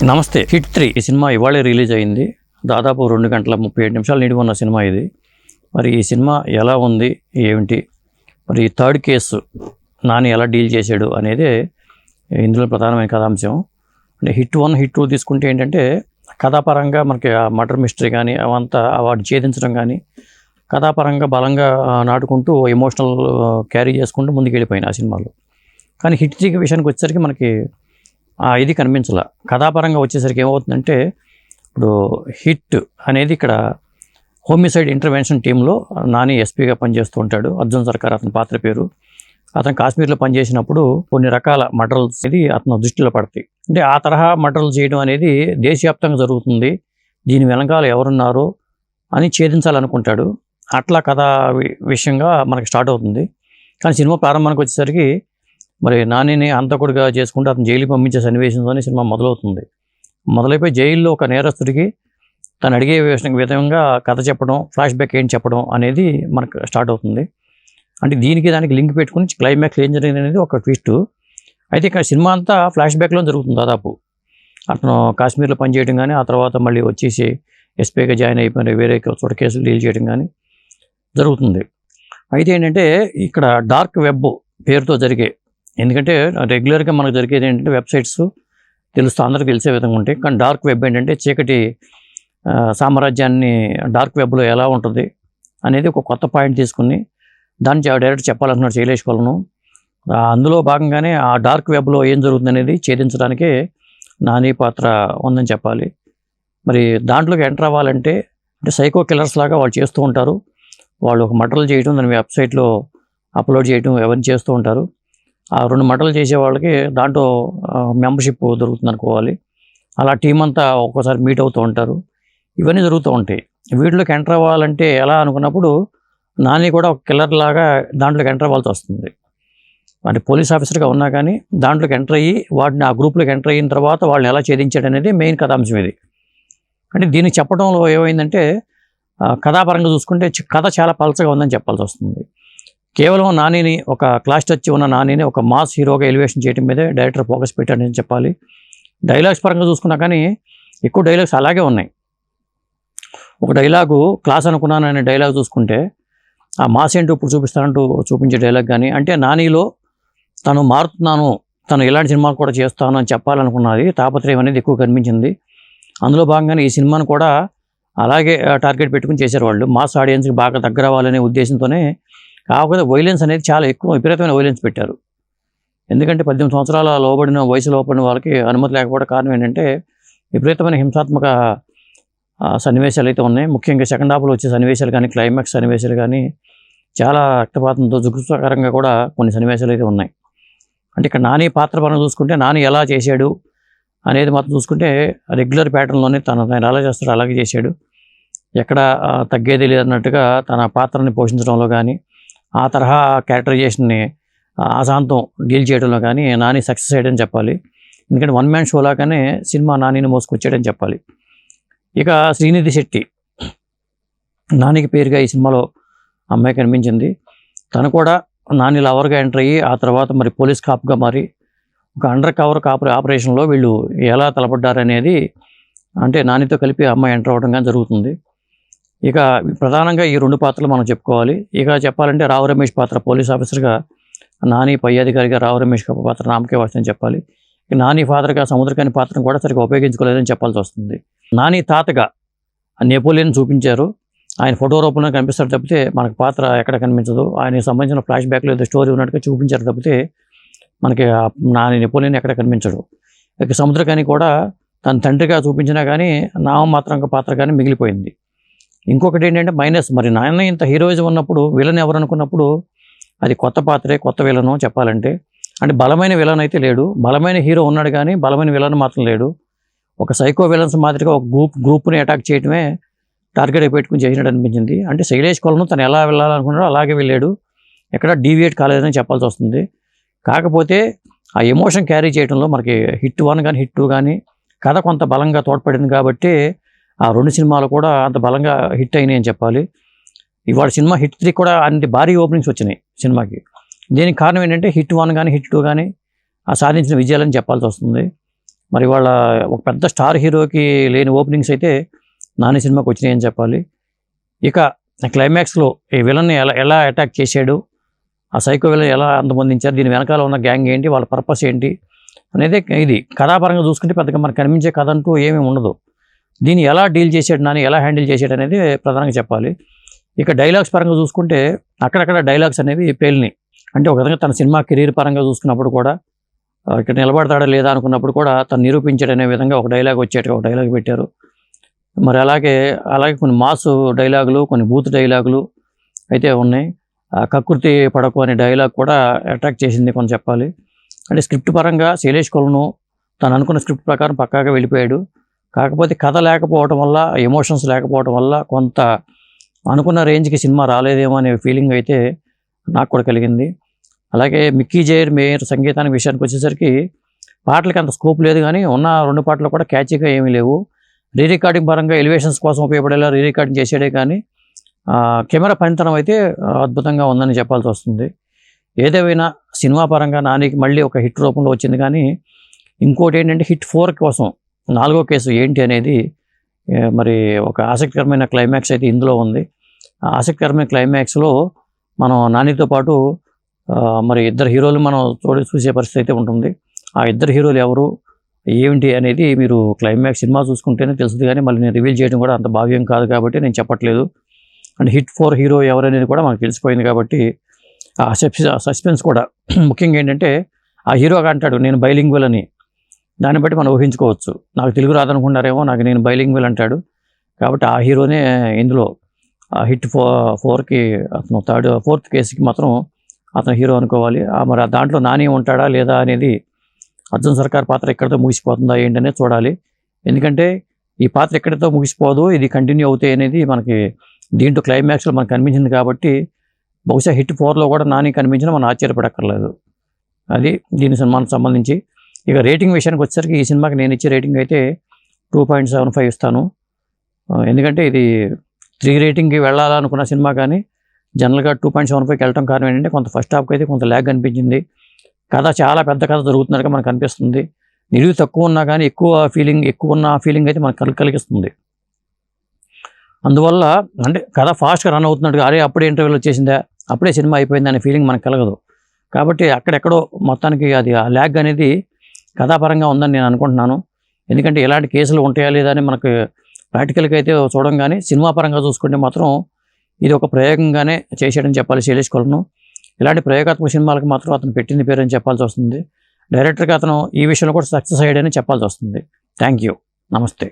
నమస్తే. హిట్ 3 ఈ సినిమా ఇవాళే రిలీజ్ అయింది. దాదాపు 2 గంటల 37 నిమిషాలు నిడివి ఉన్న సినిమా ఇది. మరి ఈ సినిమా ఎలా ఉంది, ఏమిటి, మరి థర్డ్ కేసు నాని ఎలా డీల్ చేశాడు అనేది ఇందులో ప్రధానమైన కథాంశం. అంటే హిట్ 1 హిట్ 2 తీసుకుంటే ఏంటంటే కథాపరంగా మనకి మర్డర్ మిస్టరీ కానీ అవంతా వాటిని ఛేదించడం కానీ కథాపరంగా బలంగా నాటుకుంటూ ఎమోషనల్ క్యారీ చేసుకుంటూ ముందుకు వెళ్ళిపోయిన ఆ సినిమాలో. కానీ హిట్ 3 విషయానికి వచ్చేసరికి మనకి ఇది కనిపించాల. కథాపరంగా వచ్చేసరికి ఏమవుతుందంటే ఇప్పుడు హిట్ అనేది ఇక్కడ హోమిసైడ్ ఇంటర్వెన్షన్ టీంలో నాని ఎస్పీగా పనిచేస్తూ ఉంటాడు. అర్జున్ సర్కార్ అతని పాత్ర పేరు. అతను కాశ్మీర్లో పనిచేసినప్పుడు కొన్ని రకాల మర్డర్స్ అనేది అతను దృష్టిలో పడతాయి. అంటే ఆ తరహా మర్డర్లు చేయడం అనేది దేశవ్యాప్తంగా జరుగుతుంది, దీని వెనకాల ఎవరున్నారో అని ఛేదించాలనుకుంటాడు. అట్లా కథ విషయంగా మనకి స్టార్ట్ అవుతుంది. కానీ సినిమా ప్రారంభానికి వచ్చేసరికి మరి నానిని హంతకుడిగా చేసుకుంటూ అతను జైలుకి పంపించే సన్నివేశంతోనే సినిమా మొదలవుతుంది. మొదలైపోయి జైల్లో ఒక నేరస్తుడికి తను అడిగే విధంగా కథ చెప్పడం, ఫ్లాష్ బ్యాక్ ఏంటి చెప్పడం అనేది మనకు స్టార్ట్ అవుతుంది. అంటే దానికి లింక్ పెట్టుకుని క్లైమాక్స్ ఏం జరిగింది అనేది ఒక ట్విస్ట్. అయితే ఇక్కడ సినిమా అంతా ఫ్లాష్ బ్యాక్లో జరుగుతుంది. దాదాపు అతను కాశ్మీర్లో పనిచేయడం కానీ, ఆ తర్వాత మళ్ళీ వచ్చేసి ఎస్పీగా జాయిన్ అయిపోయిన వేరే చోట కేసులు డీల్ చేయడం కానీ జరుగుతుంది. అయితే ఏంటంటే ఇక్కడ డార్క్ వెబ్ పేరుతో జరిగే, ఎందుకంటే రెగ్యులర్గా మనకు జరిగేది ఏంటంటే వెబ్సైట్స్ తెలుస్తూ అందరికీ తెలిసే విధంగా ఉంటాయి. కానీ డార్క్ వెబ్ ఏంటంటే చీకటి సామ్రాజ్యాన్ని డార్క్ వెబ్లో ఎలా ఉంటుంది అనేది ఒక కొత్త పాయింట్ తీసుకుని దాన్ని డైరెక్ట్ చెప్పాలనుకున్నాడు శైలేష్ కొలను. అందులో భాగంగానే ఆ డార్క్ వెబ్లో ఏం జరుగుతుంది అనేది ఛేదించడానికే నాని పాత్ర ఉందని చెప్పాలి. మరి దాంట్లోకి ఎంటర్ అవ్వాలంటే అంటే సైకో కిల్లర్స్ లాగా వాళ్ళు చేస్తూ ఉంటారు. వాళ్ళు ఒక మర్డర్లు చేయడం, దాని వెబ్సైట్లో అప్లోడ్ చేయడం ఎవరిని చేస్తూ ఉంటారు. ఆ 2 మర్డర్లు చేసే వాళ్ళకి దాంట్లో మెంబర్షిప్ దొరుకుతుంది అనుకోవాలి. అలా టీం అంతా ఒక్కోసారి మీట్ అవుతూ ఉంటారు. ఇవన్నీ జరుగుతూ ఉంటాయి. వీటిలోకి ఎంటర్ అవ్వాలంటే ఎలా అనుకున్నప్పుడు నాని కూడా ఒక కిల్లర్ లాగా దాంట్లోకి ఎంటర్ అవ్వాల్సి వస్తుంది. అంటే పోలీస్ ఆఫీసర్గా ఉన్నా కానీ దాంట్లోకి ఎంటర్ అయ్యి వాటిని ఆ గ్రూప్లోకి ఎంటర్ అయిన తర్వాత వాళ్ళని ఎలా ఛేదించాడు అనేది మెయిన్ కథాంశం ఇది. అంటే దీన్ని చెప్పడంలో ఏమైందంటే కథాపరంగా చూసుకుంటే కథ చాలా పలచగా ఉందని చెప్పాల్సి వస్తుంది. కేవలం నానిని ఒక క్లాస్ టచ్ ఉన్న నానిని ఒక మాస్ హీరోగా ఎలివేషన్ చేయడం మీదే డైరెక్టర్ ఫోకస్ పెట్టాడని చెప్పాలి. డైలాగ్స్ పరంగా చూసుకున్నా కానీ ఎక్కువ డైలాగ్స్ అలాగే ఉన్నాయి. ఒక డైలాగు క్లాస్ అనుకున్నాను అనే డైలాగ్ చూసుకుంటే ఆ మాస్ ఏంటో ఇప్పుడు చూపిస్తానంటూ చూపించే డైలాగ్ కానీ, అంటే నానిలో తను మారుతున్నాను, తను ఇలాంటి సినిమాలు కూడా చేస్తాను అని చెప్పాలనుకున్నది తాపత్రయం అనేది ఎక్కువ కనిపించింది. అందులో భాగంగానే ఈ సినిమాను కూడా అలాగే టార్గెట్ పెట్టుకుని చేశారు వాళ్ళు. మాస్ ఆడియన్స్కి బాగా దగ్గర అవ్వాలనే ఉద్దేశంతోనే. కాకపోతే వైలెన్స్ అనేది చాలా ఎక్కువ విపరీతమైన వైలెన్స్ పెట్టారు. ఎందుకంటే 18 సంవత్సరాల లోబడిన వయసు లోపడిన వాళ్ళకి అనుమతి లేకపోవడం కారణం ఏంటంటే విపరీతమైన హింసాత్మక సన్నివేశాలు అయితే ఉన్నాయి. ముఖ్యంగా సెకండ్ హాఫ్లో వచ్చే సన్నివేశాలు కానీ, క్లైమాక్స్ సన్నివేశాలు కానీ చాలా రక్తపాతంతో జుగుప్సాకరంగా కూడా కొన్ని సన్నివేశాలు అయితే ఉన్నాయి. అంటే ఇక్కడ నాని పాత్ర పరంగా చూసుకుంటే నాని ఎలా చేశాడు అనేది మాత్రం చూసుకుంటే రెగ్యులర్ ప్యాటర్న్లోనే తను ఎలా చేస్తాడో అలాగే చేశాడు. ఎక్కడ తగ్గేది లేదన్నట్టుగా తన పాత్రని పోషించడంలో కానీ, ఆ తరహా క్యారెక్టరైజేషన్ని ఆశాంతం డీల్ చేయడంలో కానీ నాని సక్సెస్ అయ్యాడని చెప్పాలి. ఎందుకంటే వన్ మ్యాన్ షో లాగానే సినిమా నానిని మోసుకొచ్చాడని చెప్పాలి. ఇక శ్రీనిధి శెట్టి నానికి పేరుగా ఈ సినిమాలో అమ్మాయి కనిపించింది. తను కూడా నాని లవర్గా ఎంటర్ అయ్యి ఆ తర్వాత మరి పోలీస్ కాప్గా మారి ఒక అండర్ కవర్ ఆపరేషన్లో వీళ్ళు ఎలా తలపడ్డారనేది అంటే నానితో కలిపి అమ్మాయి ఎంటర్ అవ్వడం కానీ జరుగుతుంది. ఇక ప్రధానంగా ఈ 2 పాత్రలు మనం చెప్పుకోవాలి. ఇక చెప్పాలంటే రావు రమేష్ పాత్ర పోలీస్ ఆఫీసర్గా, నాని పై అధికారిగా రావు రమేష్ పాత్ర నామకే వస్తుందని చెప్పాలి. నాని ఫాదర్గా సముద్రకాని పాత్రను కూడా సరిగ్గా ఉపయోగించుకోలేదని చెప్పాల్సి వస్తుంది. నాని తాతగా నెపోలియన్ చూపించారు. ఆయన ఫోటో రూపంలో కనిపిస్తాడు తప్పితే మనకు పాత్ర ఎక్కడ కనిపించదు. ఆయనకి సంబంధించిన ఫ్లాష్ బ్యాక్లో ఏదో స్టోరీ ఉన్నట్టుగా చూపించారు తప్పితే మనకి నాని నెపోలియన్ ఎక్కడ కనిపించడు. ఇక సముద్రకాని కూడా తన తండ్రిగా చూపించినా కానీ నామమాత్రంగా పాత్ర కానీ మిగిలిపోయింది. ఇంకొకటి ఏంటంటే మైనస్, మరి నాన్న ఇంత హీరోయిజం ఉన్నప్పుడు విలన్ ఎవరు అనుకున్నప్పుడు అది కొత్త పాత్రే, కొత్త విలను చెప్పాలంటే. అంటే బలమైన విలన్ అయితే లేడు, బలమైన హీరో ఉన్నాడు కానీ బలమైన విలన్ మాత్రం లేడు. ఒక సైకో విలన్స్ మాదిరిగా ఒక గ్రూప్ని అటాక్ చేయడమే టార్గెట్ పెట్టుకుని చేసినట్టు అనిపించింది. అంటే శైలేష్ కొలను తను ఎలా వెళ్ళాలనుకున్నాడో అలాగే వెళ్ళాడు, ఎక్కడ డీవియేట్ కాలేదని చెప్పాల్సి వస్తుంది. కాకపోతే ఆ ఎమోషన్ క్యారీ చేయడంలో మనకి హిట్ 1 కానీ హిట్ 2 కానీ కథ కొంత బలంగా తోడ్పడింది కాబట్టి ఆ 2 సినిమాలు కూడా అంత బలంగా హిట్ అయినాయి అని చెప్పాలి. ఇవాళ సినిమా హిట్ 3 కూడా అన్ని భారీ ఓపెనింగ్స్ వచ్చినాయి సినిమాకి. దీనికి కారణం ఏంటంటే హిట్ 1 కానీ హిట్ 2 కానీ సాధించిన విజయాలని చెప్పాల్సి వస్తుంది. మరి వాళ్ళ ఒక పెద్ద స్టార్ హీరోకి లేని ఓపెనింగ్స్ అయితే నాని సినిమాకి వచ్చినాయని చెప్పాలి. ఇక క్లైమాక్స్లో ఈ విలన్ని ఎలా అటాక్ చేశాడు, ఆ సైకో విలన్ ఎలా అంతమొందించారు, దీని వెనకాల ఉన్న గ్యాంగ్ ఏంటి, వాళ్ళ పర్పస్ ఏంటి అనేది ఇది కథాపరంగా చూసుకుంటే పెద్దగా మనకు కనిపించే కథ అంటూ ఏమీ ఉండదు. దీన్ని ఎలా డీల్ చేశాడు నాని, ఎలా హ్యాండిల్ చేశాడు అనేది ప్రధానంగా చెప్పాలి. ఇక డైలాగ్స్ పరంగా చూసుకుంటే అక్కడక్కడ డైలాగ్స్ అనేవి పేలినాయి. అంటే ఒక విధంగా తన సినిమా కెరీర్ పరంగా చూసుకున్నప్పుడు కూడా ఇక్కడ నిలబడతాడా లేదా అనుకున్నప్పుడు కూడా తను నిరూపించాడనే విధంగా ఒక డైలాగ్ వచ్చేట్టుగా ఒక డైలాగ్ పెట్టారు. మరి అలాగే కొన్ని మాస్ డైలాగులు, కొన్ని బూత్ డైలాగులు అయితే ఉన్నాయి. కకృతి పడకు అనే డైలాగ్ కూడా అట్రాక్ట్ చేసింది కొంచెం చెప్పాలి. అంటే స్క్రిప్ట్ పరంగా శైలేష్ కొలను తను అనుకున్న స్క్రిప్ట్ ప్రకారం పక్కాగా వెళ్ళిపోయాడు. కాకపోతే కథ లేకపోవడం వల్ల, ఎమోషన్స్ లేకపోవడం వల్ల కొంత అనుకున్న రేంజ్కి సినిమా రాలేదేమో అనే ఫీలింగ్ అయితే నాకు కూడా కలిగింది. అలాగే మిక్కీ జైర్ మేయర్ సంగీతానికి విషయానికి వచ్చేసరికి పాటలకి అంత స్కోప్ లేదు, కానీ ఉన్న 2 పాటలు కూడా క్యాచీగా ఏమీ లేవు. రీ రికార్డింగ్ పరంగా ఎలివేషన్స్ కోసం ఉపయోగపడేలా రీ రికార్డింగ్ చేసాడే కానీ కెమెరా పనితనం అయితే అద్భుతంగా ఉందని చెప్పాల్సి వస్తుంది. ఏదేమైనా సినిమా పరంగా నానికి మళ్ళీ ఒక హిట్ రూపంలో వచ్చింది. కానీ ఇంకోటి ఏంటంటే హిట్ 4 కోసం 4వ కేసు ఏంటి అనేది మరి ఒక ఆసక్తికరమైన క్లైమాక్స్ అయితే ఇందులో ఉంది. ఆ ఆసక్తికరమైన క్లైమాక్స్లో మనం నానితో పాటు మరి ఇద్దరు హీరోలు మనం చూసే పరిస్థితి అయితే ఉంటుంది. ఆ ఇద్దరు హీరోలు ఎవరు ఏమిటి అనేది మీరు క్లైమాక్స్ సినిమా చూసుకుంటేనే తెలుస్తుంది. కానీ మళ్ళీ నేను రివీల్ చేయడం కూడా అంత భావ్యం కాదు కాబట్టి నేను చెప్పట్లేదు. అండ్ హిట్ 4 హీరో ఎవరనేది కూడా మనకు తెలిసిపోయింది కాబట్టి ఆ సస్పెన్స్ కూడా ముఖ్యంగా ఏంటంటే ఆ హీరోగా అంటాడు నేను బైలింగ్వల్ అని, దాన్ని బట్టి మనం ఊహించుకోవచ్చు. నాకు తెలుగు రాదనుకుంటారేమో, నేను బైలింగ్వల్ అంటాడు. కాబట్టి ఆ హీరోనే ఇందులో హిట్ 4కి అతను 4th కేసుకి మాత్రం అతను హీరో అనుకోవాలి. మరి దాంట్లో నాని ఉంటాడా లేదా అనేది అర్జున్ సర్కార్ పాత్ర ఎక్కడితో ముగిసిపోతుందా ఏంటనేది చూడాలి. ఎందుకంటే ఈ పాత్ర ఎక్కడితో ముగిసిపోదు, ఇది కంటిన్యూ అవుతాయి అనేది మనకి దీంట్లో క్లైమాక్స్లో మనకు కనిపించింది. కాబట్టి బహుశా హిట్ 4లో కూడా నాని కనిపించినా మనం ఆశ్చర్యపడక్కర్లేదు. అది దీని సినిమానికి సంబంధించి. ఇక రేటింగ్ విషయానికి వచ్చేసరికి ఈ సినిమాకి నేను ఇచ్చే రేటింగ్ అయితే 2.75 ఇస్తాను. ఎందుకంటే ఇది 3 రేటింగ్కి వెళ్ళాలనుకున్న సినిమా కానీ జనరల్గా 2.75కి వెళ్ళడం కారణం ఏంటంటే కొంత ఫస్ట్ హాఫ్కి అయితే కొంత ల్యాగ్ అనిపించింది. కథ చాలా పెద్ద కథ జరుగుతున్నట్టుగా మనకు అనిపిస్తుంది. నిడివి తక్కువ ఉన్నా కానీ ఎక్కువ ఉన్న ఫీలింగ్ అయితే మనకు కలిగిస్తుంది. అందువల్ల అంటే కథ ఫాస్ట్గా రన్ అవుతున్నట్టుగా అప్పుడే ఇంటర్వ్యూలో వచ్చేసిందా, అప్పుడే సినిమా అయిపోయింది అనే ఫీలింగ్ మనకు కలగదు. కాబట్టి అక్కడెక్కడో మొత్తానికి అది ఆ ల్యాగ్ అనేది కథాపరంగా ఉందని నేను అనుకుంటున్నాను. ఎందుకంటే ఎలాంటి కేసులు ఉంటాయా లేదా అని మనకు ప్రాక్టికల్గా అయితే చూడం, కానీ సినిమా పరంగా చూసుకుంటే మాత్రం ఇది ఒక ప్రయోగంగానే చేసాడని చెప్పాలి శైలేష్ కొలను. ఇలాంటి ప్రయోగాత్మక సినిమాలకు మాత్రం అతను పెట్టింది పేరు అని చెప్పాల్సి వస్తుంది. డైరెక్టర్గా అతను ఈ విషయంలో కూడా సక్సెస్ అయ్యాడని చెప్పాల్సి వస్తుంది. Thank you. నమస్తే.